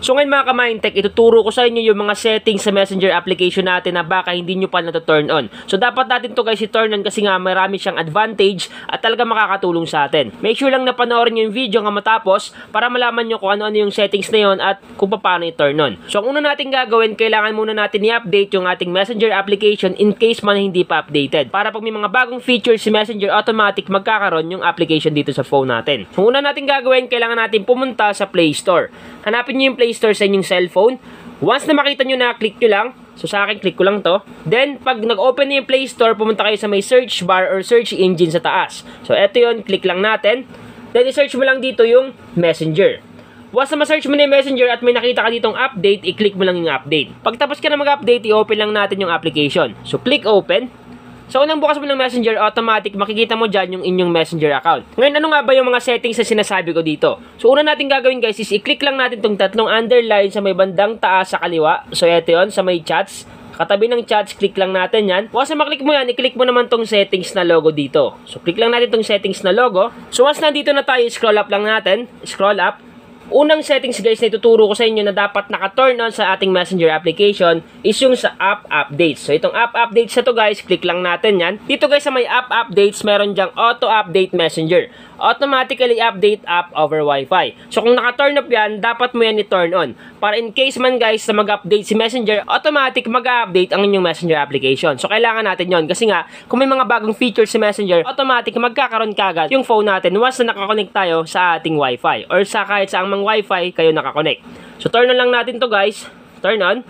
So ngayon mga ka-Mindtech, ituturo ko sa inyo yung mga settings sa Messenger application natin na baka hindi nyo pa na-turn on. So dapat natin to guys i-turn on kasi nga marami siyang advantage at talaga makakatulong sa atin. Make sure lang na panoorin nyo yung video nga matapos para malaman nyo kung ano-ano yung settings na yon at kung paano i-turn on. So ang una natin gagawin, kailangan muna natin i-update yung ating Messenger application in case man hindi pa updated. Para pag may mga bagong features si Messenger, automatic magkakaroon yung application dito sa phone natin. So una natin gagawin, kailangan natin pumunta sa Play Store. Hanapin nyo yung Play Store sa inyong cellphone. Once na makita nyo na, click nyo lang. So sa akin, click ko lang to. Then, pag nag-open na yung Play Store, pumunta kayo sa may search bar or search engine sa taas. So eto yun, click lang natin. Then, i-search mo lang dito yung Messenger. Once na ma-search mo na yung Messenger at may nakita ka ditong update, i-click mo lang yung update. Pag tapos ka na mag-update, i-open lang natin yung application. So, click open. So, unang bukas mo ng Messenger, automatic makikita mo dyan yung inyong Messenger account. Ngayon, ano nga ba yung mga settings na sinasabi ko dito? So, una natin gagawin guys is i-click lang natin itong tatlong underline sa may bandang taas sa kaliwa. So, eto yun, sa may chats. Katabi ng chats, click lang natin yan. Once na maklik mo yan, i-click mo naman tong settings na logo dito. So, click lang natin tong settings na logo. So, once nandito na tayo, scroll up lang natin. Scroll up. Unang settings guys na ituturo ko sa inyo na dapat naka-turn on sa ating Messenger application is yung sa app updates. So itong app updates na to guys, click lang natin yan. Dito guys sa may app updates, meron dyang auto update Messenger. Automatically update app over Wi-Fi. So kung naka-turn up yan, dapat mo yan i-turn on. Para in case man guys na mag-update si Messenger, automatic mag-update ang inyong Messenger application. So kailangan natin yon kasi nga, kung may mga bagong features si Messenger, automatic magkakaroon kagad yung phone natin once na nakakonect tayo sa ating Wi-Fi or sa kahit saang mang Wi-Fi kayo nakakonect. So turn on lang natin to guys. Turn on.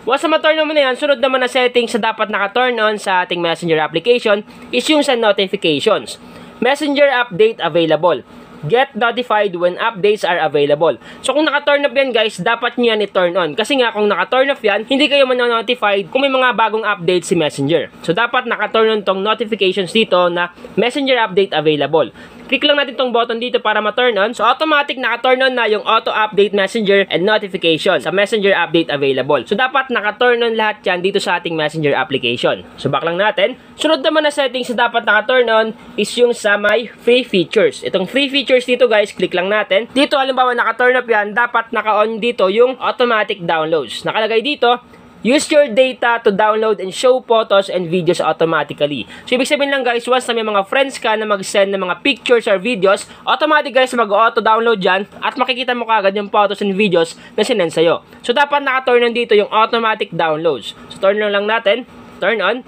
Once na ma-turn on mo na yan, sunod naman na settings na dapat naka-turn on sa ating Messenger application is yung sa notifications. Messenger update available. Get notified when updates are available. So kung naka-turn up yan guys, dapat nyo yan i-turn on. Kasi nga kung naka-turn off yan, hindi kayo man-notified kung may mga bagong update si Messenger. So dapat naka-turn on tong notifications dito na Messenger update available. Click lang natin tong button dito para ma-turn on. So automatic naka-turn on na yung auto update Messenger and notification sa Messenger update available. So dapat naka-turn on lahat yan dito sa ating Messenger application. So back lang natin. Sunod naman na settings na dapat naka-turn on is yung sa my free features. Itong free features dito guys, click lang natin. Dito halimbawa naka-turn up yan, dapat naka-on dito yung automatic downloads. Nakalagay dito, use your data to download and show photos and videos automatically. So, ibig sabihin lang guys, once na may mga friends ka na mag-send ng mga pictures or videos, automatic guys mag-auto-download dyan at makikita mo kagad yung photos and videos na sinend sa'yo. So, dapat naka-turn on dito yung automatic downloads. So, turn on lang natin. Turn on.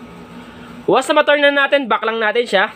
Once na ma-turn on natin, back lang natin siya.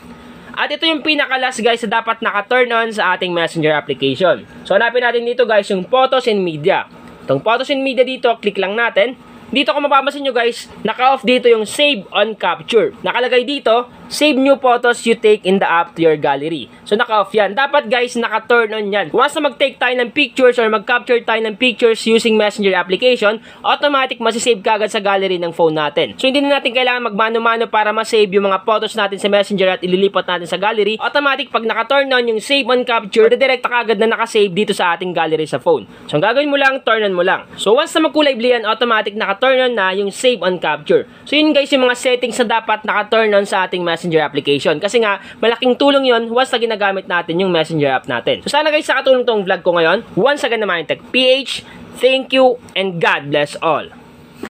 At ito yung pinaka-last guys na dapat naka-turn on sa ating Messenger application. So, hanapin natin dito guys yung photos and media. Itong photos and media dito, click lang natin. Dito kung mapapansin nyo guys, naka-off dito yung save on capture. Nakalagay dito, save new photos you take in the app to your gallery. So naka-off yan. Dapat guys, naka-turn on yan. Once na mag-take tayo ng pictures or mag-capture tayo ng pictures using Messenger application, automatic masisave kagad sa gallery ng phone natin. So hindi na natin kailangan magmano-mano para masave yung mga photos natin sa Messenger at ililipat natin sa gallery. Automatic pag naka-turn on yung save on capture, redirecta kagad na naka-save dito sa ating gallery sa phone. So ang gagawin mo lang, turn on mo lang. So once na magkulay blue yan, automatic naka-turn on na yung save on capture. So yun guys yung mga settings na dapat naka-turn on sa ating Messenger application. Kasi nga, malaking tulong yun once na ginagamit natin yung Messenger app natin. So sana guys, nakatulong tong vlog ko ngayon. Once again naman, Mindtech PH, thank you and God bless all.